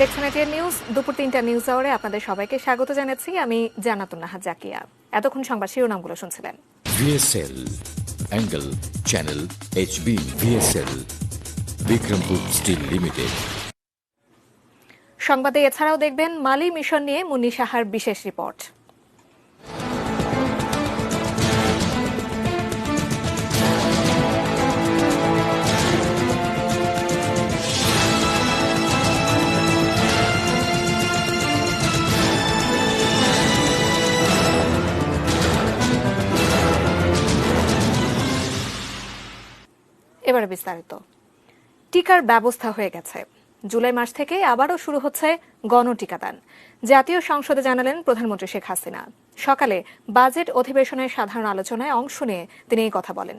দেখছেন ATN news. দুপুর ৩টা নিউজ আওয়ারে আপনাদের সবাইকে স্বাগত জানাচ্ছি। আমি জান্নাতুন নাহার জাকিয়া। এতক্ষণ সংবাদ শিরোনামগুলো শুনছিলেন। VSL, Angle, Channel, HB, VSL, Bikrampur steel limited. সংবাদে এছাড়াও দেখবেন মালি মিশন নিয়ে মুন্নি সাহার বিশেষ রিপোর্ট। এবারে বিস্তারিত। টিকার ব্যবস্থা হয়ে গেছে। জুলাই মাস থেকে আবারও শুরু হচ্ছে গণটিকাদান। জাতীয় সংসদে জানালেন প্রধানমন্ত্রী শেখ হাসিনা। সকালে বাজেট অধিবেশনের সাধারণ আলোচনায় অংশ নিয়ে তিনি এই কথা বলেন।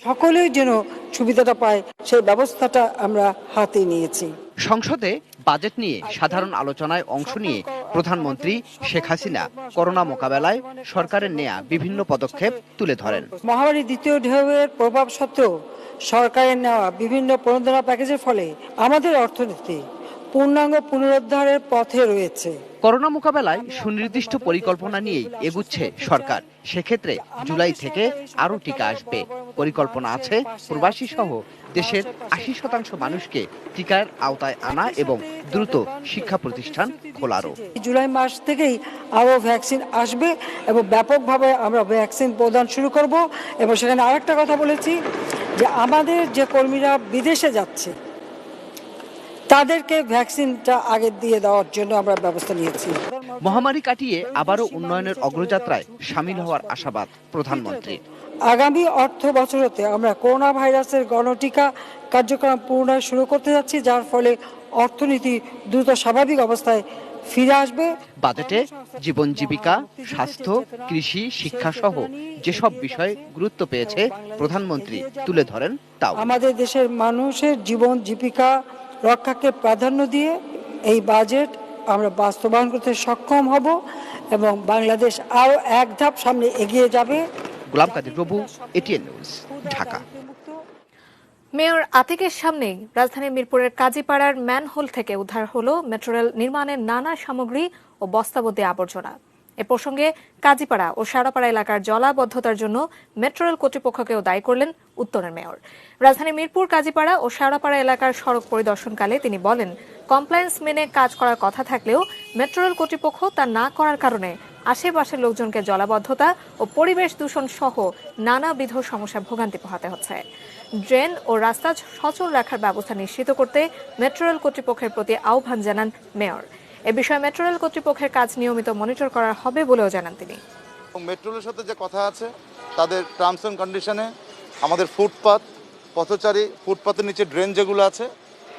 সকলেই যেন সুবিধাটা পায় সেই ব্যবস্থাটা আমরা হাতে নিয়েছি। সংসদে বাজেট নিয়ে সাধারণ আলোচনায় অংশ নিয়ে প্রধানমন্ত্রী শেখ হাসিনা করোনা মোকাবেলায় সরকারের নেয়া বিভিন্ন পদক্ষেপ তুলে ধরেন। মহামারীর দ্বিতীয় ঢেউয়ের প্রভাব সত্ত্বেও সরকারের নেওয়া বিভিন্ন প্রণোদনা প্যাকেজের ফলে আমাদের অর্থনীতি পূর্ণাঙ্গ পুনরুদ্ধারের পথে রয়েছে। করোনা মোকাবেলায় সুনির্দিষ্ট পরিকল্পনা নিয়েই এগুচ্ছে সরকার। সেক্ষেত্রে জুলাই থেকে আরও টিকা আসবে। পরিকল্পনা আছে প্রবাসী সহ দেশের ৮০% মানুষকে টিকার আওতায় আনা এবং দ্রুত শিক্ষা প্রতিষ্ঠান খোলারও। জুলাই মাস থেকেই আরও ভ্যাকসিন আসবে এবং ব্যাপকভাবে আমরা ভ্যাকসিন প্রদান শুরু করব। এবং সেখানে আরেকটা কথা বলেছি যে আমাদের যে কর্মীরা বিদেশে যাচ্ছে তাদেরকে ভ্যাকসিনটা আগে দিয়ে দেওয়ার জন্য আমরা ব্যবস্থা নিয়েছি। মহামারী কাটিয়ে আবারও উন্নয়নের অগ্রযাত্রায় সামিল হওয়ার আশাবাদ প্রধানমন্ত্রী। আগামী অর্থ বছরতে আমরা করোনা ভাইরাসের গণটিকা কার্যক্রম পুনরায় শুরু করতে যাচ্ছি, যার ফলে অর্থনীতি দ্রুত স্বাভাবিক অবস্থায় ফিরে আসবে। বাজেটে জীবন জীবিকা, স্বাস্থ্য, কৃষি, শিক্ষা সহ যেসব বিষয় গুরুত্ব পেয়েছে প্রধানমন্ত্রী তুলে ধরেন তাও। আমাদের দেশের মানুষের জীবন জীবিকা রক্ষাকে প্রাধান্য দিয়ে এই বাজেট আমরা বাস্তবায়ন করতে সক্ষম হব এবং বাংলাদেশ আরও এক ধাপ সামনে এগিয়ে যাবে। গোলাম কাদের প্রভু, এটিএন নিউজ, ঢাকা। মেয়র আতিকের সামনেই রাজধানীর মিরপুরের কাজীপাড়ার ম্যানহোল থেকে উদ্ধার হলো মেট্রো রেল নির্মাণের নানা সামগ্রী ও বস্তাবন্দি আবর্জনা। এ প্রসঙ্গে কাজীপাড়া ও শেওড়াপাড়া এলাকার জলাবদ্ধতার জন্য মেট্রো রেল কর্তৃপক্ষকেও দায়ী করলেন উত্তরের মেয়র। রাজধানী মিরপুর, কাজীপাড়া ও শেওড়াপাড়া এলাকার সড়ক পরিদর্শনকালে তিনি বলেন, কমপ্লায়েন্স মেনে কাজ করার কথা থাকলেও মেট্রো রেল কর্তৃপক্ষ তা না করার কারণে আশেপাশের লোকজনকে জলাবদ্ধতা ও পরিবেশ দূষণ সহ নানাবিধ সমস্যা ভোগান্তি পোহাতে হচ্ছে। ড্রেন ও রাস্তা সচল রাখার ব্যবস্থা নিশ্চিত করতে মেট্রো রেল কর্তৃপক্ষের প্রতি আহ্বান জানান মেয়র। এ বিষয়ে মেট্রো রেল কর্তৃপক্ষের কাজ নিয়মিত মনিটর করা হবে বলেও জানান তিনি। মেট্রো রেলের সাথে যে কথা আছে তাদের টার্মস এন্ড কন্ডিশনে আমাদের ফুটপাত, পথচারী, ফুটপাতের নিচে ড্রেন যেগুলো আছে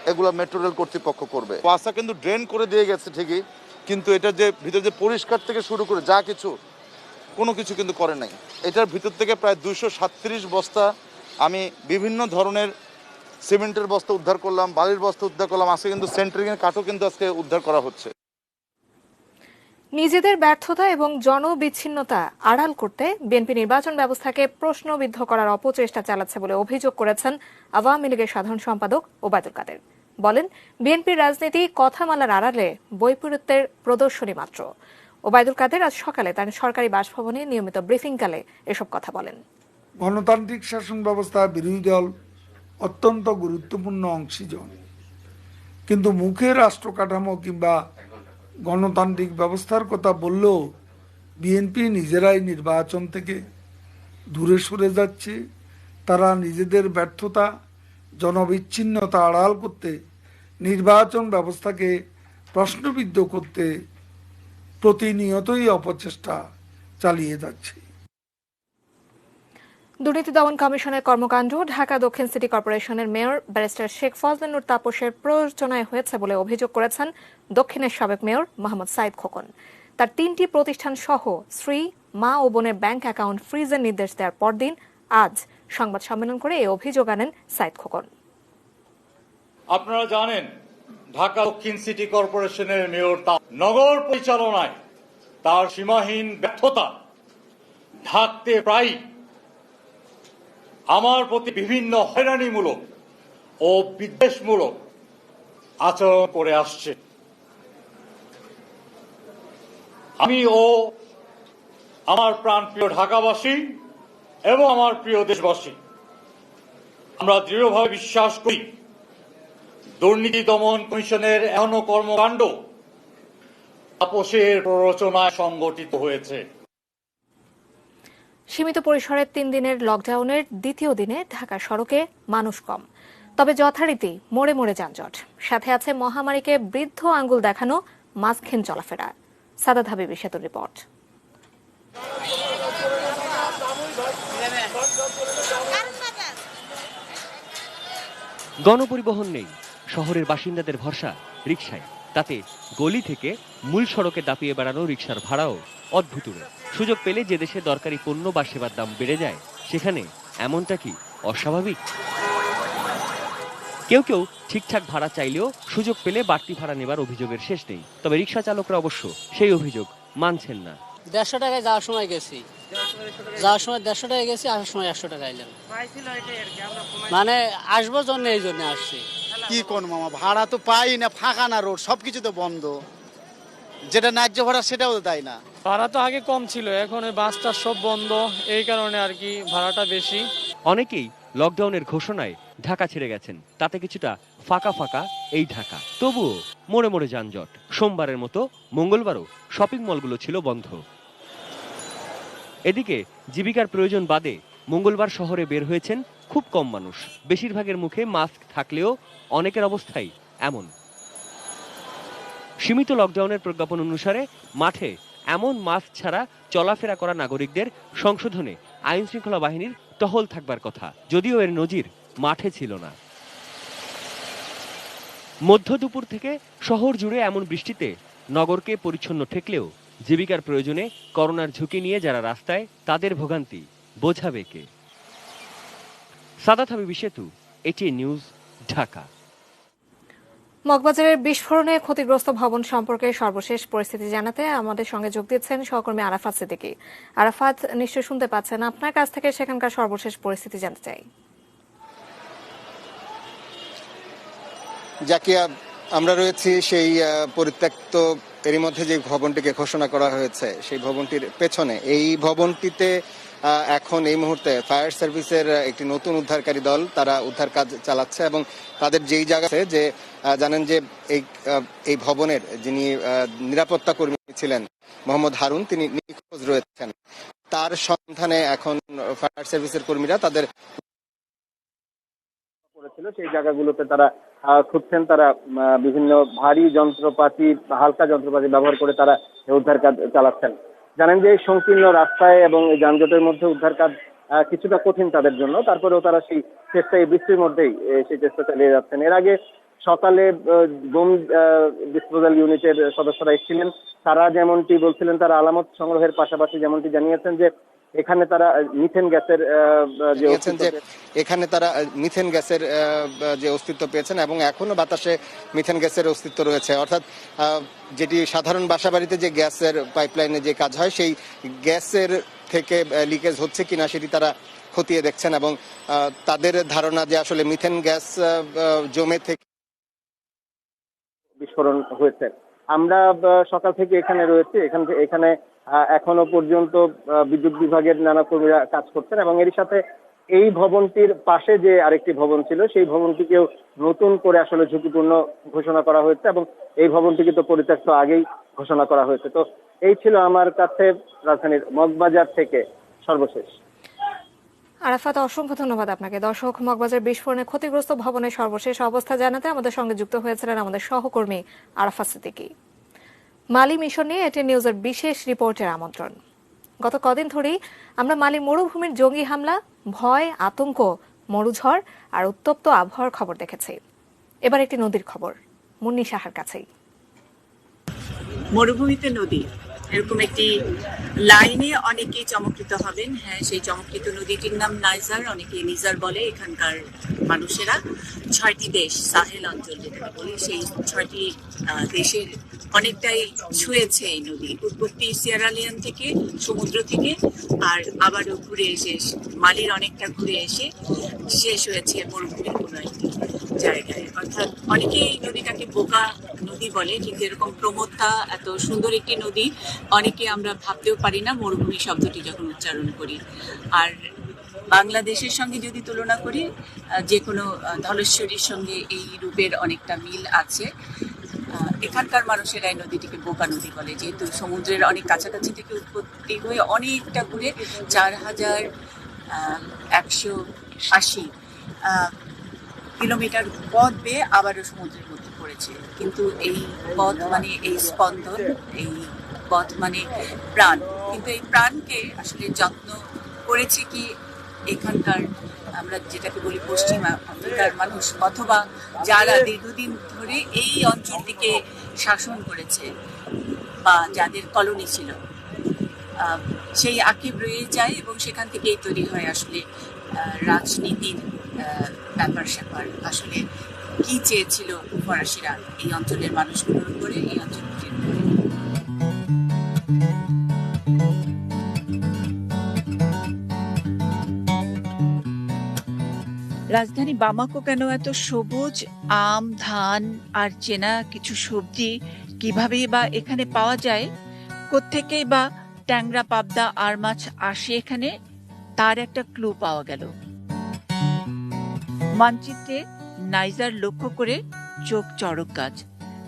এগুলো মেট্রো রেল কর্তৃপক্ষ করবে। রাস্তা কিন্তু ড্রেন করে দিয়ে গেছে ঠিকই, কিন্তু এটা যে ভিতরে যে পরিষ্কার থেকে শুরু করে যা কিছু কোনো কিছু কিন্তু করে নাই। এটার ভিতর থেকে প্রায় 237 বস্তা আমি বিভিন্ন ধরনের সিমেন্টের বস্তা উদ্ধার করলাম, বালির বস্তা উদ্ধার করলাম। আজকে কিন্তু সেন্টারিংয়ের কাঠও কিন্তু আজকে উদ্ধার করা হচ্ছে। নিজেদের ব্যর্থতা এবং জনবিচ্ছিন্নতা আড়াল করতে বিএনপি নির্বাচন ব্যবস্থাকে প্রশ্নবিদ্ধ করার অপচেষ্টা চালাচ্ছে বলে অভিযোগ করেছেন আওয়ামী লীগের সাধারণ সম্পাদক ওবায়দুল কাদের। বলেন, বিএনপির রাজনীতি কথামালার আড়ালে বৈপরীত্যের প্রদর্শনী মাত্র। ওবায়দুল কাদের আজ সকালে তার সরকারি বাসভবনে নিয়মিত ব্রিফিংকালে এসব কথা বলেন। গণতান্ত্রিক শাসন ব্যবস্থা বিরোধী দল অত্যন্ত গুরুত্বপূর্ণ অংশীজন, কিন্তু মুখে রাষ্ট্র কাঠামো কিংবা গণতান্ত্রিক ব্যবস্থার কথা বললেও বিএনপি নিজেরাই নির্বাচন থেকে দূরে সরে যাচ্ছে। তারা নিজেদের ব্যর্থতা, জনবিচ্ছিন্নতা আড়াল করতে নির্বাচন ব্যবস্থাকে প্রশ্নবিদ্ধ করতে প্রতিনিয়তই অপচেষ্টা চালিয়ে যাচ্ছে। দুর্নীতি দমন কমিশনের কর্মকাণ্ড ঢাকা দক্ষিণ সিটি কর্পোরেশনের মেয়র ব্যারিস্টার শেখ ফজলে নূর তাপসের প্ররোচনায় হয়েছে বলে অভিযোগ করেছেন দক্ষিণের সাবেক মেয়র মোহাম্মদ সাইদ খোকন। তার 3টি প্রতিষ্ঠান সহ স্ত্রী, মা ও বোনের ব্যাংক অ্যাকাউন্ট ফ্রিজের নির্দেশ দেওয়ার পরদিন আজ সংবাদ সম্মেলন করে এই অভিযোগ আনেন সাইদ খোকন। আপনারা জানেন, ঢাকা দক্ষিণ সিটি কর্পোরেশনের মেয়র নগর পরিচালনায় তার সীমাহীন ব্যর্থতা ঢাকতে প্রায় আমার প্রতি বিভিন্ন হয়রানিমূলক ও বিদ্বেষমূলক আচরণ করে আসছে। আমি ও আমার প্রাণপ্রিয় ঢাকাবাসী এবং আমার প্রিয় দেশবাসী, আমরা দৃঢ়ভাবে বিশ্বাস করি দুর্নীতি দমন কমিশনের এমন কর্মকাণ্ড আপোষের প্ররোচনায় সংগঠিত হয়েছে। সীমিত পরিসরের 3 দিনের লকডাউনের দ্বিতীয় দিনে ঢাকা সড়কে মানুষ কম, তবে যথারীতি মোড়ে মোড়ে যানজট, সাথে আছে মহামারীকে বৃদ্ধ আঙ্গুল দেখানো মাস্কহীন চলাফেরা। সাদাত হাবিবি সেতুর রিপোর্ট। গণপরিবহন নেই, শহরের বাসিন্দাদের ভরসা রিকশায়, তাতে গলি থেকে মূল সড়কে দাপিয়ে বেড়ানো রিকশার ভাড়াও অদ্ভুতুড়ে। সুযোগ পেলে যে দেশে দরকারি পণ্য বা সেবার দাম বেড়ে যায়, সেখানে এমনটা কি অস্বাভাবিক? কেউ কেউ ঠিকঠাক ভাড়া চাইলেও সুযোগ পেলে বাড়তি ভাড়া নেবার অভিযোগের শেষ নেই, তবে রিকশা চালকরা অবশ্য সেই অভিযোগ মানছেন না। 150 টাকায় যাওয়ার সময় গেছি, যাওয়ার সময় 150 টাকায় গেছি, আসার সময় 100 টাকা এলাম। মানে আসবো জন্য এই জন্য আসছি। কি কোন মামা, ভাড়া তো পাই না, ফাঁকা না রোড, সবকিছু তো বন্ধ, যেটা ন্যায্য ভাড়া সেটাও দেয় না। ভাড়া তো আগে কম ছিল, এখন বাসটা সব বন্ধ, এই কারণে আর কি ভাড়াটা বেশি। অনেকেই লকডাউনের ঘোষণায় ঢাকা ছেড়ে গেছেন, তাতে কিছুটা ফাঁকা ফাঁকা এই ঢাকা। তবুও মোড়ে মোড়ে যানজট। সোমবারের মতো মঙ্গলবারও শপিং মলগুলো ছিল বন্ধ। এদিকে জীবিকার প্রয়োজন বাদে মঙ্গলবার শহরে বের হয়েছেন খুব কম মানুষ। বেশিরভাগের মুখে মাস্ক থাকলেও অনেকের অবস্থাই এমন। সীমিত লকডাউনের প্রজ্ঞাপন অনুসারে মাঠে এমন মাস্ক ছাড়া চলাফেরা করা নাগরিকদের সংশোধনে আইন শৃঙ্খলা বাহিনীর টহল থাকবার কথা, যদিও এর নজির মাঠে ছিল না। মধ্য দুপুর থেকে শহর জুড়ে এমন বৃষ্টিতে নগরকে পরিচ্ছন্ন ঠেকলেও জীবিকার প্রয়োজনে করোনার ঝুঁকি নিয়ে যারা রাস্তায়, তাদের ভোগান্তি বোঝাবে কে? সাদাত হাবিবি সেতু, এটিএন নিউজ, ঢাকা। মগবাজারের বিস্ফোরণে ক্ষতিগ্রস্ত ভবন সম্পর্কে সর্বশেষ পরিস্থিতি জানাতে আমাদের সঙ্গে যোগ দিচ্ছেন সহকর্মী আরাফাত সিদ্দিকী। আরাফাত, নিশ্চয় শুনতে পাচ্ছেন, আপনার কাছ থেকে সেখানকার সর্বশেষ পরিস্থিতি জানতে চাই। জাকিয়া, আমরা রয়েছি সেই পরিত্যক্ত, এরই মধ্যে যে ভবনটিকে ঘোষণা করা হয়েছে সেই ভবনটির পেছনে। এই ভবনটিতে এখন এই মুহূর্তে ফায়ার সার্ভিসের একটি নতুন উদ্ধারকারী দল, তারা উদ্ধার কাজ চালাচ্ছে এবং তাদের যেই জায়গাতে যে জানেন যে এই ভবনের যিনি নিরাপত্তা কর্মী ছিলেন মোহাম্মদ হারুন, তিনি নিখোঁজ রয়েছেন। তার সন্ধানে এখন ফায়ার সার্ভিসের কর্মীরা তাদের করেছিল সেই জায়গাগুলোতে তারা খুঁজছেন। তারা বিভিন্ন ভারী যন্ত্রপাতি, হালকা যন্ত্রপাতি ব্যবহার করে তারা উদ্ধার কাজ চালাচ্ছেন। জানেন যে সংকীর্ণ রাস্তায় এবং যানজটের মধ্যে উদ্ধার কাজ কিছুটা কঠিন তাদের জন্য, তারপরেও তারা সেই চেষ্টা, এই বৃষ্টির মধ্যেই সেই চেষ্টা চালিয়ে যাচ্ছেন। এর আগে সকালে বোম ডিসপোজাল ইউনিটের সদস্যরা এসেছিলেন, তারা যেমনটি বলছিলেন, তারা আলামত সংগ্রহের পাশাপাশি যেমনটি জানিয়েছেন যে এখানে তারা মিথেন গ্যাসের যে অস্তিত্ব পেয়েছেন এবং এখনো বাতাসে মিথেন গ্যাসের অস্তিত্ব রয়েছে। অর্থাৎ যেটি সাধারণ বাসাবাড়িতে যে গ্যাসের পাইপলাইনে যে কাজ হয়, সেই গ্যাসের থেকে লিকেজ হচ্ছে কিনা সেটি তারা খতিয়ে দেখছেন এবং তাদের ধারণা যে আসলে মিথেন গ্যাস জমে থেকে বিস্ফোরণ হয়েছে। আমরা সকাল থেকে এখানে রয়েছি, এখানে এখনো পর্যন্ত বিদ্যুৎ বিভাগের নানা কর্মীরা কাজ করছেন এবং এর সাথে এই ভবনটির পাশে যে আরেকটি ভবন ছিল, সেই ভবনটিকেও নতুন করে আসলে ঝুঁকিপূর্ণ ঘোষণা করা হয়েছে এবং এই ভবনটিকে তো পরিত্যক্ত আগেই ঘোষণা করা হয়েছে। তো এই ছিল আমার কাছে রাজধানীর মগবাজার থেকে সর্বশেষ। আরাফাত, অসংখ্য ধন্যবাদ আপনাকে। দর্শক, মগবাজার বিস্ফোরণে ক্ষতিগ্রস্ত ভবনের সর্বশেষ অবস্থা জানাতে আমাদের সঙ্গে যুক্ত হয়েছিলেন আমাদের সহকর্মী আরাফাত সিদ্দিকী। মালি মিশন নিয়ে এটিএন নিউজের বিশেষ রিপোর্টের আমন্ত্রণ। গত কদিন ধরেই আমরা মালি মরুভূমির জঙ্গি হামলা, ভয়, আতঙ্ক, মরুঝড় আর উত্তপ্ত আবহাওয়ার খবর দেখেছি। এবার একটি নদীর খবর, মুন্নি সাহার কাছেই। মরুভূমিতে নদী, এরকম একটি লাইনে অনেকেই চমকৃত হবেন। হ্যাঁ, সেই চমকৃত নদীটির নাম নাইজার, অনেকে নিজার বলে। এখানকার মানুষেরা 6টি দেশ, সাহেল অঞ্চল যেটাকে বলি, সেই 6টি দেশের অনেকটাই ছুঁয়েছে এই নদী। উৎপত্তি সিয়েরা লিওন থেকে, সমুদ্র থেকে, আর আবারও ঘুরে এসে মালির অনেকটা ঘুরে এসে শেষ হয়েছে মরুভূমির কোনো একটি জায়গায়, অর্থাৎ অনেকেই এই নদীটাকে বোকা নদী বলে, কিন্তু এরকম প্রমত্তা এত সুন্দর একটি নদী অনেকে আমরা ভাবতেও পারি না মরুভূমি শব্দটি যখন উচ্চারণ করি। আর বাংলাদেশের সঙ্গে যদি তুলনা করি, যে কোনো ধলেশ্বরীর সঙ্গে এই রূপের অনেকটা মিল আছে। এখানকার মানুষেরা এই নদীটিকে বোকা নদী বলে, যেহেতু সমুদ্রের অনেক কাছাকাছি থেকে উৎপত্তি হয়ে অনেকটা ঘুরে 4180 কিলোমিটার পথ বেয়ে আবারও সমুদ্রের মধ্যে পড়েছে। কিন্তু এই পথ মানে এই স্পন্দন, এই পথ মানে প্রাণ। কিন্তু এই প্রাণকে আসলে যত্ন করেছে কি এখানকার, আমরা যেটাকে বলি পশ্চিমা আফ্রিকার মানুষ, অথবা যারা দীর্ঘদিন ধরে এই অঞ্চলটিকে শাসন করেছে বা যাদের কলোনি ছিল, সেই আকিব রয়ে যায় এবং সেখান থেকেই তৈরি হয় আসলে রাজনীতির ব্যাপার স্যাপার। আসলে কি চেয়েছিল ফরাসিরা এই অঞ্চলের মানুষগুলোর উপরে, এই অঞ্চলটির উপরে। রাজধানী বামাকো কেন এত সবুজ? আম, ধান আর চেনা কিছু সবজি কিভাবে বা এখানে পাওয়া যায়? কোত্থেকে বা ট্যাংরা, পাবদা আর মাছ আসে এখানে? তার একটা ক্লু পাওয়া গেল। মানচিত্রে নাইজার লক্ষ্য করে চোখ চড়ক গাছ।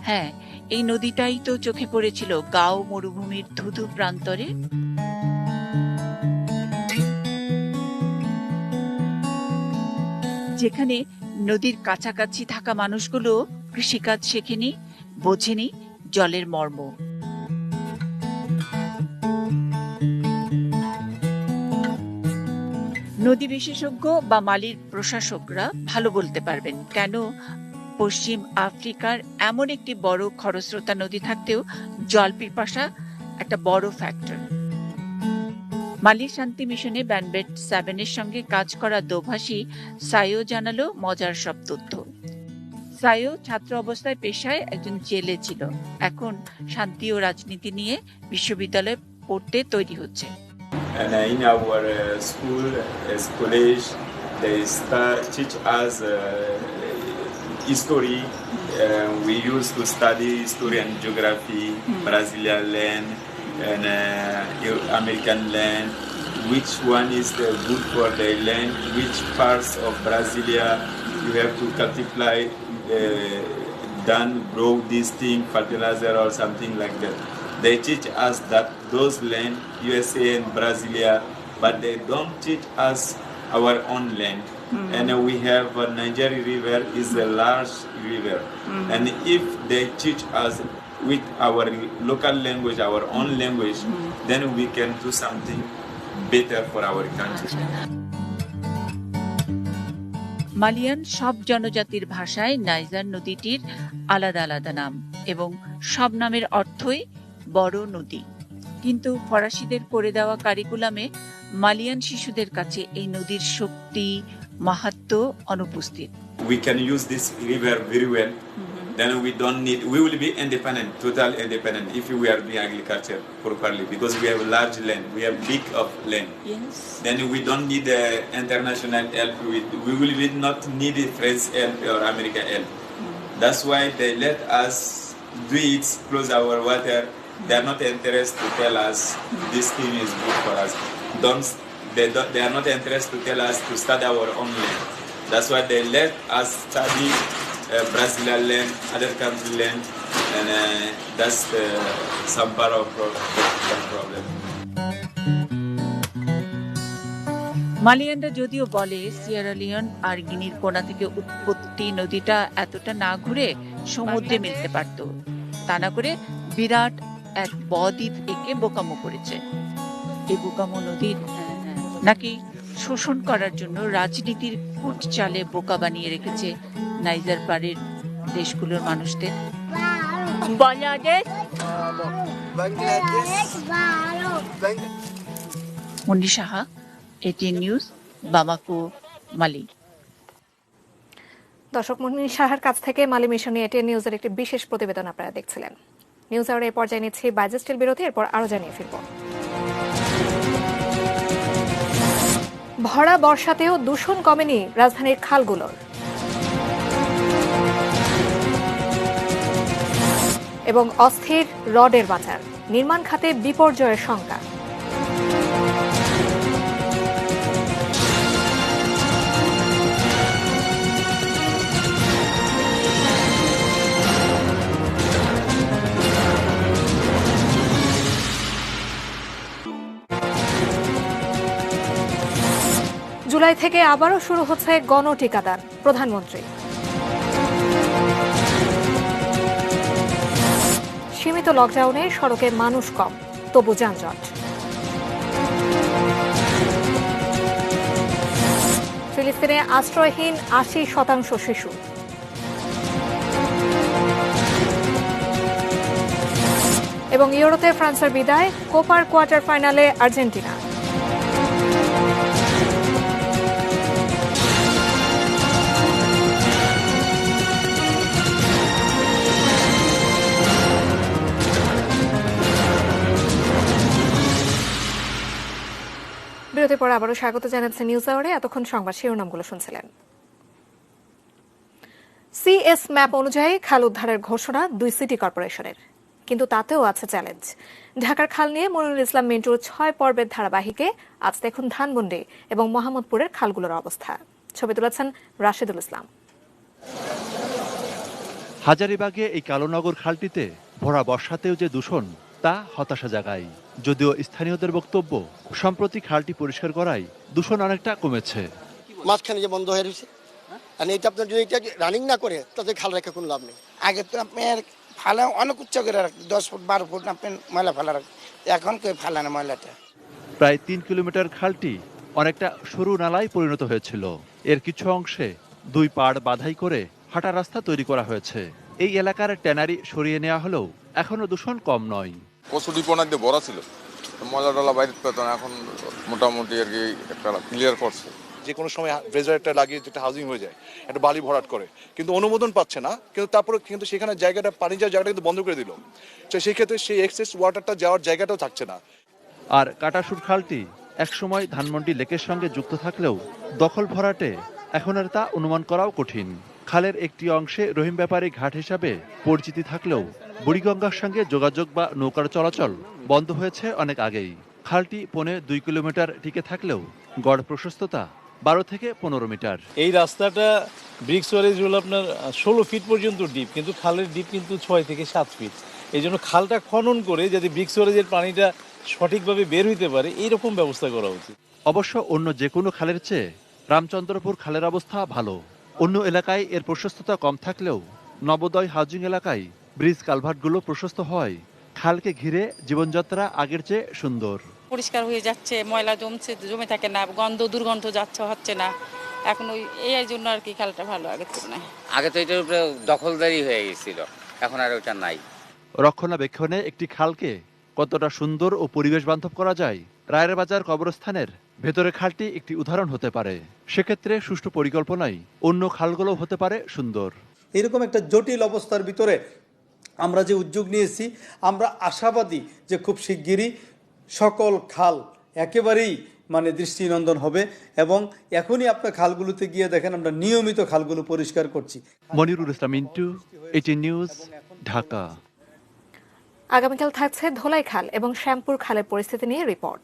হ্যাঁ, এই নদীটাই তো চোখে পড়েছিল গাও মরুভূমির ধুধু প্রান্তরে। যেখানে নদীর কাছাকাছি থাকা মানুষগুলো কৃষিকাজ শেখেনি, বোঝেনি জলের মর্ম। নদী বিশেষজ্ঞ বা মালির প্রশাসকরা ভালো বলতে পারবেন কেন পশ্চিম আফ্রিকার এমন একটি বড় খরস্রোতা নদী থাকতেও জল পিপাসা একটা বড় ফ্যাক্টর। মালির শান্তি মিশনে ব্যানবেট 7 এর সঙ্গে কাজ করা দোভাষী সাইও জানালো মজার সব তথ্য। সাইও ছাত্র অবস্থায় পেশায় একজন জেলে ছিল, এখন শান্তি ও রাজনীতি নিয়ে বিশ্ববিদ্যালয়ে পড়তে তৈরি হচ্ছে। And in our school, college, they teach us history. We used to study history and geography, Brazilian land and American land. Which one is good for the land? Which parts of Brasilia you have to multiply, done, grow this thing, fertilizer or something like that. They teach us that those land, USA and Brasilia, but they don't teach us our own land. And we have Nigeria River is a large river. And if they teach us with our local language, our own language, then we can do something better for our country. Malian সব জনজাতির ভাষায় Niger নদীটির আলাদা আলাদা নাম এবং সব নামের অর্থই বড় নদী। কিন্তু ফরাসিদের করে দেওয়া কারিকুলামে মালিয়ান শিশুদের কাছে এই নদীর শক্তি, মাহাত্ম্য অনুপস্থিত। We can use this river very well. Then we will be independent, total independent, if we are doing agriculture properly, because we have large land, we have big of land. Yes. Then we don't need international help. We will not need French help or American help. That's why they let us do it, close our water. They are not interested to tell us this thing is good for us. They are not interested to tell us to study our own land. That's why they let us study Brazilian land, other country land, and that's some part of the problem. মালিয়ানরা যদিও বলে Sierra Leone আর গিনির কোনা থেকে উৎপত্তি, নদীটা এতটা না ঘুরে সমুদ্রে মিলতে পারত, তা না করে বিরাট এক বদ্বীপ একে বোকামো করেছে। এই বোকামো নদীর নাকি শোষণ করার জন্য রাজনীতির কূট চালে বোকা বানিয়ে রেখেছে নাইজার পাড়ের দেশগুলোর মানুষদের। মন্ডি সাহা, এটিএন নিউজ, বামাকো, মালি। দর্শক, মন্ডি সাহার কাছ থেকে মালি মিশনে এটিএন নিউজের একটি বিশেষ প্রতিবেদন আপনারা দেখছিলেন। নিউজ আওয়ারে এই পর্যায়ে নিচ্ছি বাইজেস্টের বিরতি, এরপর আরো জানিয়ে ফিরব। ভরা বর্ষাতেও দূষণ কমেনি রাজধানীর খালগুলোর। এবং অস্থির রডের বাজার, নির্মাণ খাতে বিপর্যয়ের শঙ্কা। জুলাই থেকে আবারও শুরু হচ্ছে গণটিকাদান, প্রধানমন্ত্রী। সীমিত লকডাউনে সড়কে মানুষ কম, তবু যানজট। ফিলিস্তিনে আশ্রয়হীন ৮০% শিশু। এবং ইউরোতে ফ্রান্সের বিদায়, কোপার কোয়ার্টার ফাইনালে আর্জেন্টিনা। বিরতির পর আবারও স্বাগত জানাচ্ছে নিউজ আওয়ারে। এতক্ষণ সংবাদ শিরোনামগুলো শুনছিলেন। সিএস ম্যাপ অনুযায়ী খাল উদ্ধারের ঘোষণা 2 সিটি কর্পোরেশনের, কিন্তু তাতেও আছে চ্যালেঞ্জ। ঢাকার খাল নিয়ে মনিরুল ইসলাম মিন্টুর 6 পর্বের ধারাবাহিকে আজ দেখুন ধানমন্ডি এবং মোহাম্মদপুরের খালগুলোর অবস্থা। ছবি তুলেছেন রাশেদুল ইসলাম। হাজারীবাগে এই কালোনগর খালটিতে ভরা বর্ষাতেও যে দূষণ, তা হতাশা জাগায়। যদিও স্থানীয়দের বক্তব্য, সম্প্রতি খালটি পরিষ্কার করায় দূষণ অনেকটা কমেছে। মাঝখানে যে বন্ধ হয়ে রয়েছে, আর এটা আপনার যদি এটা রানিং না করে তাতে খাল রেখে কোনো লাভ নেই। আগে তো আপনার ফালা অনেক উচ্চ করে রাখতো, 10 ফুট 12 ফুট আপনার ময়লা ফালা রাখতো, এখন কেউ ফালা না ময়লাটা। প্রায় 3 কিলোমিটার খালটি অনেকটা সরু নালায় পরিণত হয়েছিল। এর কিছু অংশে 2 পাড় বাধাই করে হাঁটা রাস্তা তৈরি করা হয়েছে। এই এলাকার ট্যানারি সরিয়ে নেওয়া হলেও এখনো দূষণ কম নয়। কচু ডিপোনা দিয়ে ভরা ছিল, ময়লা টলা বাইরে পেত না, এখন মোটামুটি আর কি একটা ক্লিয়ার করছে। যে কোনো সময় ড্রেজারটা লাগিয়ে যেটা হাউজিং হয়ে যায়, একটা বালি ভরাট করে, কিন্তু অনুমোদন পাচ্ছে না। কিন্তু তারপরে কিন্তু সেখানে জায়গাটা, পানি যাওয়ার জায়গাটা কিন্তু বন্ধ করে দিল। তো সেই ক্ষেত্রে সেই এক্সেস ওয়াটারটা যাওয়ার জায়গাটাও থাকছে না। আর কাটাসুর খালটি একসময় ধানমন্ডি লেকের সঙ্গে যুক্ত থাকলেও দখল ভরাটে এখন আর তা অনুমান করাও কঠিন। খালের একটি অংশে রহিম ব্যাপারী ঘাট হিসাবে পরিচিতি থাকলেও বুড়িগঙ্গার সঙ্গে যোগাযোগ বা নৌকার চলাচল বন্ধ হয়েছে অনেক আগেই। খালটি 2.5 কিলোমিটার টিকে থাকলেও গড় প্রশস্ততা 12 থেকে 15 মিটার। এই রাস্তাটা ব্রিক্স ওয়ারেজ হলো আপনার 16 ফিট পর্যন্ত ডিপ, কিন্তু খালের ডিপ কিন্তু 6 থেকে 7 ফিট। এই জন্য খালটা খনন করে যাতে ব্রিক্স ওয়ারেজের পানিটা সঠিকভাবে বের হইতে পারে, এইরকম ব্যবস্থা করা উচিত। অবশ্য অন্য যে কোনো খালের চেয়ে রামচন্দ্রপুর খালের অবস্থা ভালো। অন্য এলাকায় এর প্রশস্ততা কম থাকলেও নবোদয় হাউজিং এলাকায় ব্রিজ কালভার্টগুলো প্রশস্ত হয়। খালকে ঘিরে জীবনযাত্রা আগের চেয়ে সুন্দর। পরিষ্কার হয়ে যাচ্ছে, ময়লা জমে থাকে না, দুর্গন্ধ হচ্ছে না। এখন এই জন্য আর কি খালটা ভালো আগের তুলনায়। আগে তো এটার উপরে দখলদারি হয়ে গেছিল, এখন আর ওটা নাই। রক্ষণাবেক্ষণে একটি খালকে কতটা সুন্দর ও পরিবেশ বান্ধব করা যায়, রায়ের বাজার কবরস্থানের ভেতরে খালটি একটি উদাহরণ হতে পারে। সেক্ষেত্রে সুষ্ঠু পরিকল্পনায় অন্য খালগুলো হতে পারে সুন্দর। এরকম একটা জটিল অবস্থার ভিতরে আমরা যে উদ্যোগ নিয়েছি, আমরা আশাবাদী যে খুব শিগগিরই সকল খাল একেবারেই দৃষ্টিনন্দন হবে। এবং এখনই আপনার খালগুলোতে গিয়ে দেখেন আমরা নিয়মিত খালগুলো পরিষ্কার করছি। মনিরুল ইসলাম মিন্টু, এটি নিউজ, ঢাকা। আগামীকাল থাকছে ধোলাই খাল এবং শ্যামপুর খালের পরিস্থিতি নিয়ে রিপোর্ট।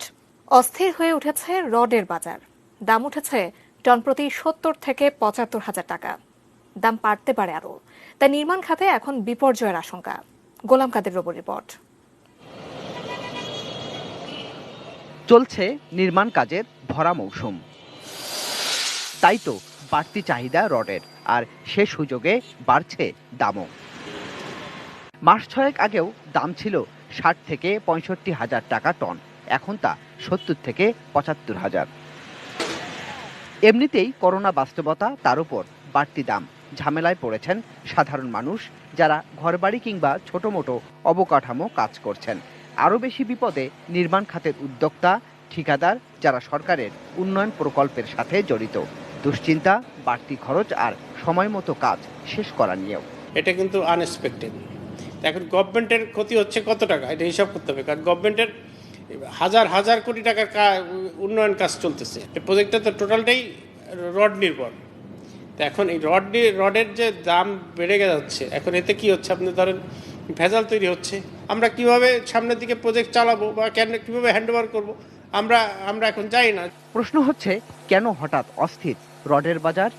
অস্থির হয়ে উঠেছে রডের বাজার, দাম উঠেছে টন প্রতি 70 থেকে 75 হাজার টাকা। দাম বাড়তে পারে আরো, তাই নির্মাণ খাতে এখন বিপর্যয়ের আশঙ্কা। গোলাম কাদের রবর রিপোর্ট। চলছে নির্মাণ কাজের ভরা মৌসুম, তাই তো বাড়তি চাহিদা রডের, আর সে সুযোগে বাড়ছে দামও। মাস 6 আগেও দাম ছিল 60 থেকে 65 হাজার টাকা টন, এখন তা 70 থেকে 75 হাজার। এমনিতেই করোনা বাস্তবতা, তার উপর বাড়তি দাম, ঝামেলায় পড়েছেন সাধারণ মানুষ যারা ঘরবাড়ি কিংবা ছোট মোটো অবকাঠামো কাজ করছেন। আরও বেশি বিপদে নির্মাণ খাতের উদ্যোক্তা, ঠিকাদার যারা সরকারের উন্নয়ন প্রকল্পের সাথে জড়িত। দুশ্চিন্তা, বাড়তি খরচ আর সময় মতো কাজ শেষ করা নিয়েও। এটা কিন্তু আনএক্সপেক্টেড। এখন গভর্নমেন্টের ক্ষতি হচ্ছে কত টাকা, এটা হিসাব করতে হবে, কারণ গভর্নমেন্টের হাজার হাজার কোটি টাকার উন্নয়ন কাজ চলতেছে। এই প্রজেক্টটা তো টোটালটাই রড নির্ভর। তো এখন এই রডের যে দাম বেড়ে যাচ্ছে, এখন এতে কি হচ্ছে, আপনি ধরেন ভেজাল তৈরি হচ্ছে। আমরা কিভাবে সামনের দিকে প্রজেক্ট চালাবো বা কিভাবে হ্যান্ডওভার করব আমরা এখন জানি না। প্রশ্ন হচ্ছে, কেন হঠাৎ অস্থির রডের বাজার?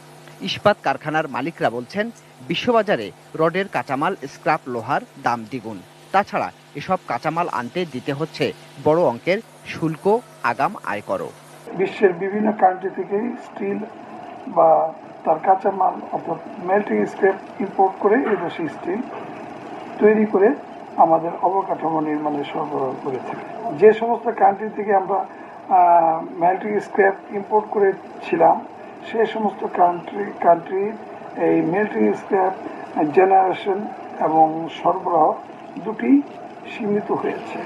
ইস্পাত কারখানার মালিকরা বলছেন, বিশ্ববাজারে রডের কাঁচামাল স্ক্র্যাপ লোহার দাম দ্বিগুণ। তাছাড়া এসব কাঁচামাল আনতে দিতে হচ্ছে বড় অঙ্কের শুল্ক, আগাম আয়করও। বিশ্বের বিভিন্ন কান্ট্রি থেকে স্টিল বা তার কাঁচামাল অর্থাৎ মেল্টিং স্ক্র্যাপ ইম্পোর্ট করে এই দেশে স্টিল তৈরি করে আমাদের অবকাঠামো নির্মাণে সরবরাহ করে থাকে। যে সমস্ত কান্ট্রি থেকে আমরা মেল্টিং স্ক্র্যাপ ইম্পোর্ট করেছিলাম সেই সমস্ত কান্ট্রি এই মেল্টিং স্ক্র্যাপ জেনারেশন এবং সরবরাহ দুটি সীমিত হয়েছে।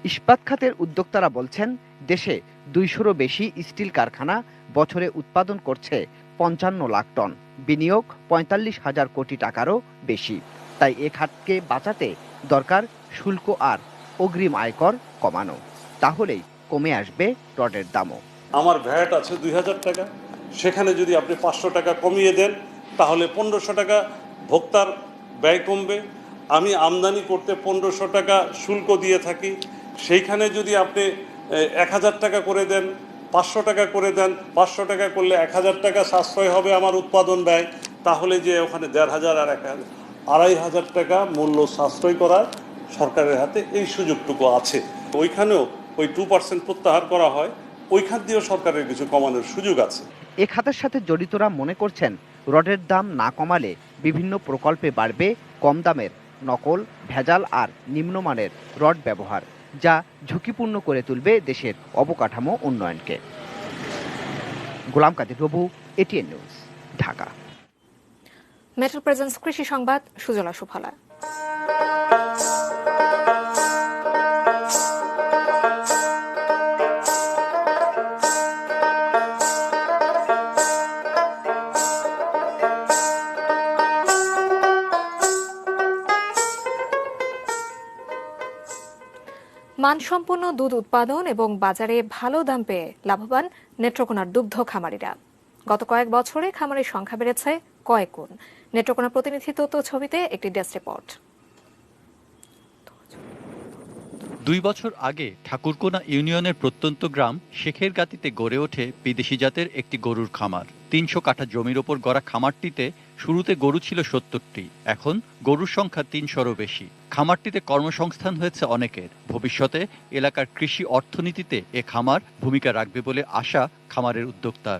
ইস্পাত খাতের উদ্যোক্তারা বলছেন, দেশে 200-রও বেশি স্টিল কারখানা বছরে উৎপাদন করছে 55 লাখ টন, বিনিয়োগ 45,000 কোটি টাকারও বেশি। তাই এ খাতকে বাঁচাতে দরকার শুল্ক আর অগ্রিম আয়কর কমানো। তাহলেই কমে আসবে রডের দামও। আমার ভ্যাট আছে 2000 টাকা, সেখানে যদি আপনি 500 টাকা কমিয়ে দেন তাহলে 1500 টাকা ভোক্তার ব্যয় কমবে। আমি আমদানি করতে 1500 টাকা শুল্ক দিয়ে থাকি, সেইখানে যদি আপনি 1000 টাকা করে দেন, 500 টাকা করে দেন, 500 টাকা করলে 1000 টাকা সাশ্রয় হবে আমার উৎপাদন ব্যয়। তাহলে যে ওখানে 1500 আর 2500 টাকা মূল্য সাশ্রয় করার সরকারের হাতে এই সুযোগটুকু আছে। ওইখানেও ওই 2% প্রত্যাহার করা হয়, ওইখান দিয়েও সরকারের কিছু কমানোর সুযোগ আছে। এ খাতের সাথে জড়িতরা মনে করছেন, রডের দাম না কমালে বিভিন্ন প্রকল্পে বাড়বে কম দামের নকল, ভেজাল আর নিম্নমানের রড ব্যবহার, যা ঝুঁকিপূর্ণ করে তুলবে দেশের অবকাঠামো উন্নয়নকে। Golam Kader Robu, ATN news, Dhaka. Metro presence কৃষি সংবাদ, সুজলা সুফলা। মানসম্পন্ন দুধ উৎপাদন এবং বাজারে ভালো দাম পেয়ে লাভবান নেত্রকোনার দুগ্ধ খামারিরা। গত কয়েক বছরে খামারের সংখ্যা বেড়েছে কয়েক গুণ। নেত্রকোনা প্রতিনিধি তথ্য ছবিতে একটি ডেস্ক রিপোর্ট। 2 বছর আগে ঠাকুরকোনা ইউনিয়নের প্রত্যন্ত গ্রাম শেখের গাতিতে গড়ে ওঠে বিদেশি জাতের একটি গরুর খামার। 300 কাঠা জমির ওপর গড়া খামারটিতে শুরুতে গরু ছিল 70টি, এখন গরুর সংখ্যা 300-রও বেশি। খামারটিতে কর্মসংস্থান হয়েছে অনেকের। ভবিষ্যতে এলাকার কৃষি অর্থনীতিতে এ খামার ভূমিকা রাখবে বলে আশা খামারের উদ্যোক্তার।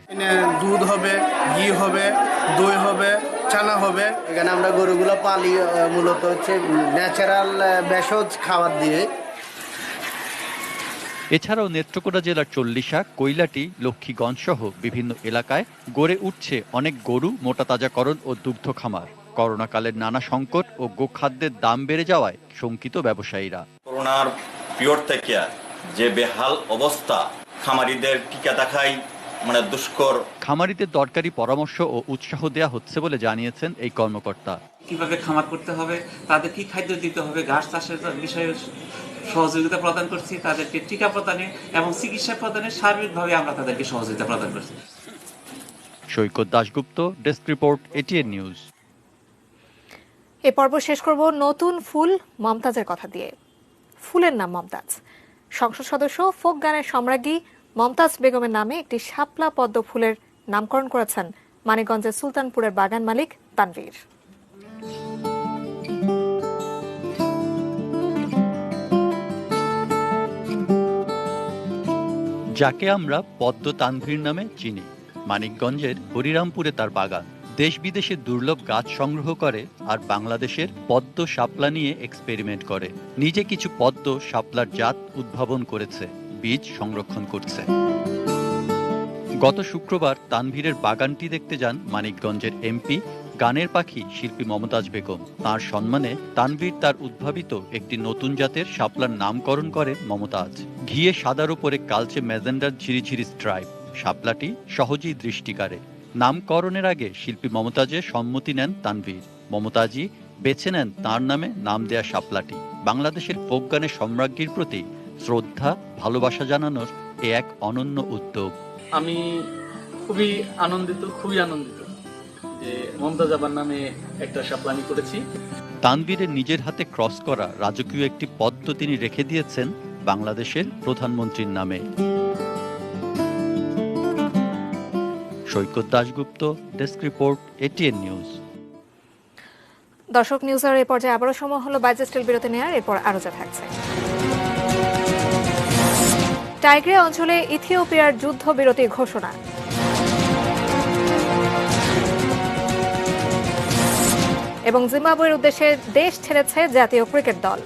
দুধ হবে, ঘি হবে, দই হবে, ছানা হবে। এখানে আমরা গরুগুলো পালি মূলত হচ্ছে ন্যাচারাল ভেষজ খাবার দিয়ে। এছাড়াও নেত্রকোনা জেলার চল্লিশা, কৈলাটি, লক্ষ্মীগঞ্জ সহ বিভিন্ন এলাকায় গড়ে উঠছে অনেক গরু মোটাতাজাকরণ ও দুগ্ধ খামার। করোনাকালের নানা সংকট ও গোখাদ্যের দাম বেড়ে যাওয়ায় শঙ্কিত ব্যবসায়ীরা। করোনার পিরিয়ড থেকে যে বেহাল অবস্থা, খামারিদের টিকা দেখাই দুষ্কর। খামারিদের দরকারি পরামর্শ ও উৎসাহ দেয়া হচ্ছে বলে জানিয়েছেন এই কর্মকর্তা। কিভাবে খামার করতে হবে, তাদের কি খাদ্য দিতে হবে, ঘাস চাষের বিষয়ে সহযোগিতা প্রদান করছি, তাদেরকে টিকা প্রদানে এবং চিকিৎসা প্রদানে সার্বিকভাবে আমরা তাদেরকে সহযোগিতা প্রদান করছি। Saikat Dasgupta, desk report, ATN news. এ পর্ব শেষ করব নতুন ফুল মমতাজের কথা দিয়ে। ফুলের নাম মমতাজ। সংসদ সদস্য ফোক গানের সম্রাজ্ঞী মমতাজ বেগমের নামে একটি শাপলা পদ্ম ফুলের নামকরণ করেছেন মানিকগঞ্জের সুলতানপুরের বাগান মালিক তানভীর। যাকে আমরা পদ্ম তানভীর নামে চিনি, মানিকগঞ্জের হরিরামপুরে তার বাগান। দেশ বিদেশের দুর্লভ গাছ সংগ্রহ করে আর বাংলাদেশের পদ্ম শাপলা নিয়ে এক্সপেরিমেন্ট করে। নিজে কিছু পদ্ম শাপলার জাত উদ্ভাবন করেছে, বীজ সংরক্ষণ করছে। গত শুক্রবার তানভীরের বাগানটি দেখতে যান মানিকগঞ্জের এমপি, গানের পাখি শিল্পী মমতাজ বেগম। তার সম্মানে তানভীর তার উদ্ভাবিত একটি নতুন জাতের শাপলার নামকরণ করেন মমতাজ। ঘিয়ে সাদার উপরে কালচে ম্যাজেন্ডার ঝিরিঝিরি স্ট্রাইপ, শাপলাটি সহজেই দৃষ্টি কাড়ে। নামকরণের আগে শিল্পী মমতাজের সম্মতি নেন তানভীর। মমতাজই বেছে নেন তাঁর নামে নাম দেয়া শাপলাটি। বাংলাদেশের ফোক গানের সম্রাজ্ঞীর প্রতি শ্রদ্ধা, ভালোবাসা জানানোর এ এক অনন্য উদ্যোগ। আমি খুবই আনন্দিত যে মমতাজ আবার নামে একটা শাপলা আমি করেছি। তানভীরের নিজের হাতে ক্রস করা রাজকীয় একটি পদ্ম তিনি রেখে দিয়েছেন বাংলাদেশের প্রধানমন্ত্রীর নামে। Saikat Dasgupta, desk report, ATN news. দর্শক, নিউজের এই পর্যায়ে আবারও সময় হলো বাইজেস্টেল বিরতি নেওয়ার, এরপর আরো যা থাকছে। টাইগ্রে অঞ্চলে ইথিওপিয়ার যুদ্ধবিরতি ঘোষণা। এবং জিম্বাবুয়ের উদ্দেশ্যে দেশ ছেড়েছে জাতীয় ক্রিকেট দল।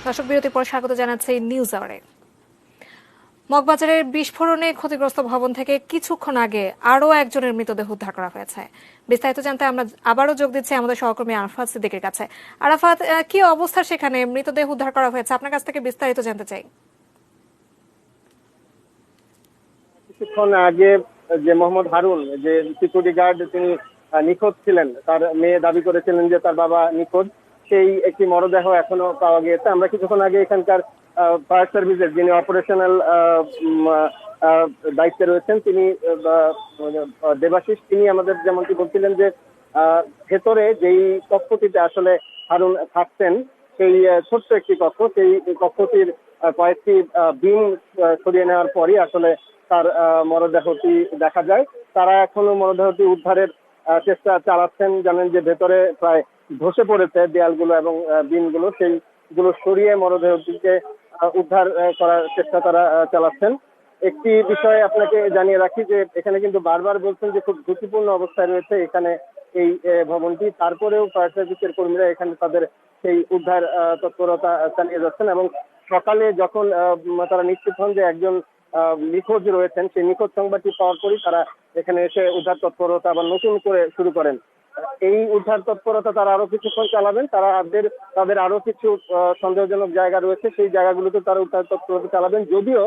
দর্শক, বিরতির পর স্বাগত জানাচ্ছি নিউজ আওয়ারে। মগবাজারের বিস্ফোরণে ক্ষতিগ্রস্ত ভবন থেকে কিছুক্ষণ আগে আরও একজনের মৃতদেহ উদ্ধার করা হয়েছে। বিস্তারিত জানতে আমরা আবারও যোগ দিচ্ছি আমাদের সহকর্মী আরাফাত সিদ্দিকের কাছে। আরাফাত, কি অবস্থা সেখানে? মৃতদেহ উদ্ধার করা হয়েছে, আপনার কাছ থেকে বিস্তারিত জানতে চাই। কিছুক্ষণ আগে যে মোহাম্মদ হারুন, যে সিকিউরিটি গার্ড, তিনি নিখোঁজ ছিলেন, তার মেয়ে দাবি করেছিলেন যে তার বাবা নিখোঁজ। সেই একটি মরদেহ এখনো পাওয়া গিয়েছে। আমরা কিছুক্ষণ আগে এখানকার ফায়ার সার্ভিসের যিনি অপারেশনাল দায়িত্বে রয়েছেন, তিনি দেবাশিস, তিনি আমাদের যেমনটি বলছিলেন যে ভেতরে যেই কক্ষটিতে আসলে হারুন থাকতেন, সেই ছোট্ট একটি কক্ষ, সেই কক্ষটির কয়েকটি বিম সরিয়ে নেওয়ার পরই আসলে তার মরদেহটি দেখা যায়। তারা এখনো মরদেহটি উদ্ধারের চেষ্টা চালাচ্ছেন। জানেন যে ভেতরে প্রায় ধসে পড়েছে দেয়ালগুলো এবং বিমগুলো, সেইগুলো সরিয়ে মরদেহটিকে উদ্ধার করার চেষ্টা তারা চালাচ্ছেন। একটি বিষয় আপনাকে জানিয়ে রাখি যে এখানে কিন্তু বারবার বলছেন যে খুব ঝুঁকিপূর্ণ অবস্থায় রয়েছে এখানে এই ভবনটি। তারপরেও ফায়ার সার্ভিসের কর্মীরা এখানে তাদের সেই উদ্ধার তৎপরতা চালিয়ে যাচ্ছেন এবং সকালে যখন তারা নিশ্চিত হন যে একজন নিখোঁজ রয়েছেন, সেই নিখোঁজ সংবাদটি পাওয়ার পরই তারা এখানে এসে উদ্ধার তৎপরতা আবার নতুন করে শুরু করেন। এই উদ্ধার তৎপরতা তারা আরো কিছুক্ষণ চালাবেন। তাদের আরো কিছু সন্দেহজনক জায়গা রয়েছে, সেই জায়গাগুলোতে তারা উদ্ধার তৎপরতা চালাবেন। যদিও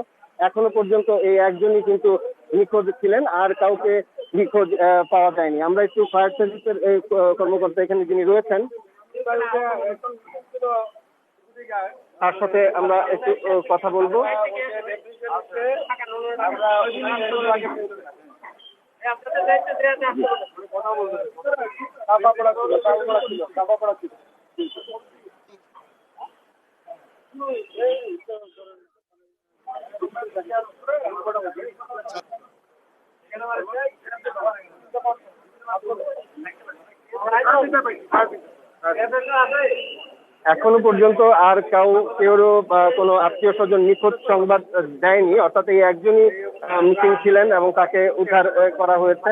এখনো পর্যন্ত এই একজনই কিন্তু নিখোঁজ ছিলেন, আর কাউকে নিখোঁজ পাওয়া যায়নি। আমরা একটু ফায়ার সার্ভিসের এই কর্মকর্তা এখানে যিনি রয়েছেন, তার সাথে আমরা একটু কথা বলবো। এখনো পর্যন্ত আর কেউরও কোনো আত্মীয় স্বজন নিখোঁজ সংবাদ দেয়নি, অর্থাৎ এই একজনই মিসিং ছিলেন এবং তাকে উদ্ধার করা হয়েছে।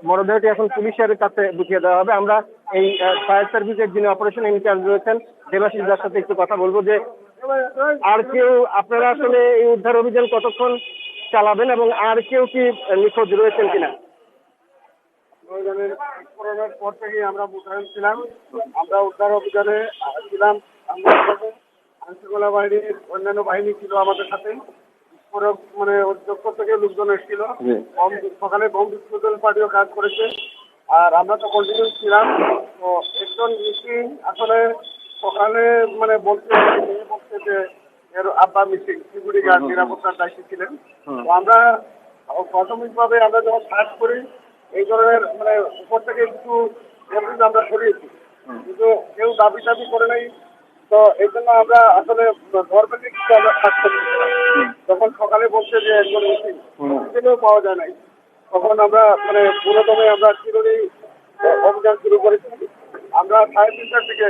মরদেহটি এখন পুলিশের কাছে বুঝিয়ে দেওয়া হবে। আমরা এই ফায়ার সার্ভিসের যিনি অপারেশন ইনচার্জ রয়েছেন দেবাশিসদার সাথে একটু কথা বলবো যে আর কেউ, আপনারা আসলে এই উদ্ধার অভিযান কতক্ষণ চালাবেন এবং আর কেউ কি নিখোঁজ রয়েছেন কিনা? বিস্ফোরণের পর থেকেই আমরা মোতায়েন ছিলাম, আমরা উদ্ধার অভিযানে ছিলাম। আইনশৃঙ্খলা বাহিনীর অন্যান্য বাহিনী ছিল আমাদের সাথে। বিস্ফোরক উদ্যোগ থেকে লোকজন এসেছিল, সকালে বোম বিস্ফোরণ পার্টিও কাজ করেছে, আর আমরা তো কন্টিনিউ ছিলাম। তো একজন মিসিং আসলে সকালে বলছে যে এর আব্বা মিসিং, সিকিউরিটি গার্ড নিরাপত্তার দায়িত্বে ছিলেন। তো আমরা প্রাথমিকভাবে আমরা যখন সার্চ করি এই ধরনের উপর থেকে কিছু আমরা সরিয়েছি, কিন্তু কেউ দাবি করে নাই। তো এই জন্য আমরা আসলে ধর্মের কিছু আমরা সার্চ করি। যখন সকালে বলছে যে একজন মিসিং পাওয়া যায় নাই, তখন আমরা পুরোদমে আমরা চিরুনি অভিযান শুরু করেছি। আমরা ফায়ার সেন্টার থেকে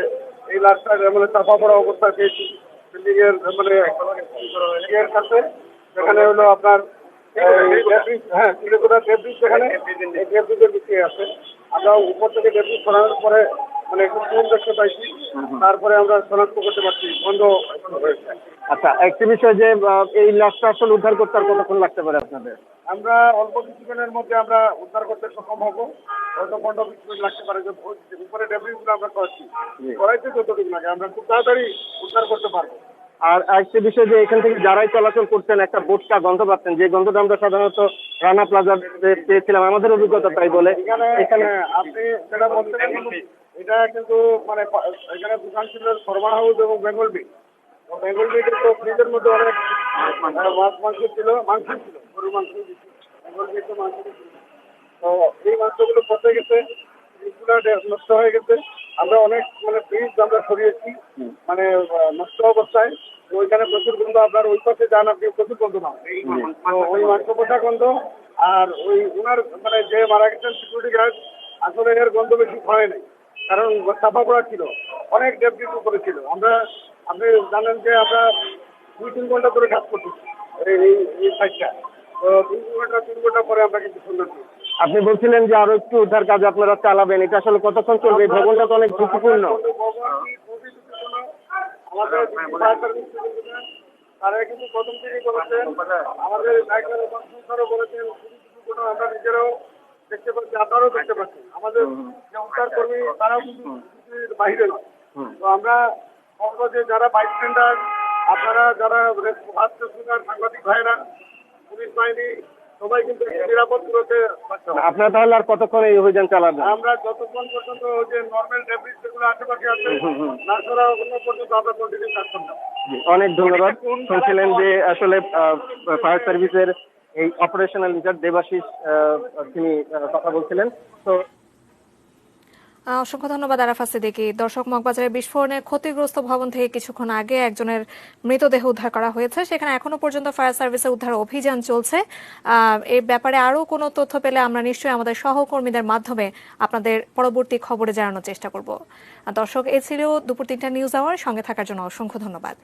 এই লাশটা চাপা পড়া অবস্থায় পেয়েছি বিল্ডিং এর কাছে। সেখানে হলো আপনার সেখানে ডেব্রিজের নিচে আছে। আমরা উপর থেকে ডেব্রিজ সরানোর পরে একটু ফোন দেখতে পাইছি, তারপরে আমরা শনাক্ত করতে পারছি বন্ধ হয়েছে। আচ্ছা, একটি বিষয় যে এই লাশটা আসলে উদ্ধার করতে আর কতক্ষণ লাগতে পারে আপনাদের? আমরা অল্প কিছুক্ষণের মধ্যে আমরা উদ্ধার করতে সক্ষম হবো, হয়তো 15-20 মিনিট লাগতে পারে। উপরে ডেব্রিজ গুলো আমরা করাইতে যতটুকু লাগে আমরা খুব তাড়াতাড়ি উদ্ধার করতে পারবো। আর আরেকটি বিষয় যে এখান থেকে যারাই চলাচল করতেন একটা বোটকা গন্ধ পাচ্ছেন, যে গন্ধটা আমরা সাধারণত রানা প্লাজা পেয়েছিলাম, আমাদের অভিজ্ঞতা তাই বলে। এখানে আপনি যেটা বলছেন এটা কিন্তু মানে এখানে দোকান ছিল শর্মা হাউস এবং বেঙ্গল বিট। বেঙ্গল বিট তো ফ্রিজের মধ্যে অনেক মাংস ছিল, গরুর মাংস বেঙ্গল বিট মাংস ছিল। তো এই মাংসগুলো পচে গেছে, ফ্রিজগুলো নষ্ট হয়ে গেছে। আমরা অনেক মানে ফ্রিজ আমরা সরিয়েছি মানে নষ্ট অবস্থায়। ওইখানে প্রচুর গন্ধ, আপনার ওই পাশে যান আপনি প্রচুর গন্ধ পান। ওই মাংস পচা গন্ধ আর ওই ওনার মানে যে মারা গেছেন সিকিউরিটি গার্ড, আসলে এর গন্ধ বেশি হয় নাই, কারণ সাফা করা ছিল, অনেক ডেপটির উপরে ছিল। আপনি জানেন যে আমরা 2-3 ঘন্টা ধরে কাজ করছি এই সাইডটা। তো 3 ঘন্টা পরে আমরা কিন্তু সুন্দর। আপনি বলছিলেন যে আরো একটু উদ্ধার কাজ আপনারা চালাবেন, এটা আসলে কতক্ষণ চলবে? এই ভবনটা তো অনেক ঝুঁকিপূর্ণ। আমাদের তারা কিন্তু প্রথম থেকেই বলেছেন, আমাদের সংস্থারও বলেছেন, আমরা নিজেরাও দেখতে পাচ্ছি, আপনারাও দেখতে পাচ্ছেন, আমাদের যে উদ্ধার কর্মী তারাও কিন্তু বাইরে নয়। তো আমরা বলবো যে যারা বাইস্ট্যান্ডার, আপনারা যারা সাংবাদিক ভাইরা, পুলিশ বাহিনী, সবাই কিন্তু নিরাপদ দূরত্বে। আপনারা তাহলে আর কতক্ষণ এই অভিযান চালাবেন? আমরা যতক্ষণ পর্যন্ত ওই যে নর্মাল ডেব্রিজ যেগুলো আশেপাশে আছে না করা পর্যন্ত আমরা কন্টিনিউ কাজ করলাম। অনেক ধন্যবাদ। শুনছিলেন যে আসলে ফায়ার সার্ভিসের এই অপারেশনাল ইনচার্জ দেবাশিস তিনি কথা বলছিলেন। তো অসংখ্য ধন্যবাদ আরাফাত সিদ্দিকী। দর্শক, মগবাজারের বিস্ফোরণে ক্ষতিগ্রস্ত ভবন থেকে কিছুক্ষণ আগে একজনের মৃতদেহ উদ্ধার করা হয়েছে। সেখানে এখনো পর্যন্ত ফায়ার সার্ভিসের উদ্ধার অভিযান চলছে। এই ব্যাপারে আরো কোনো তথ্য পেলে আমরা নিশ্চয়ই আমাদের সহকর্মীদের মাধ্যমে আপনাদের পরবর্তী খবরে জানানোর চেষ্টা করব। দর্শক, এ ছিল দুপুর 3টা নিউজ আওয়ার। সঙ্গে থাকার জন্য অসংখ্য ধন্যবাদ।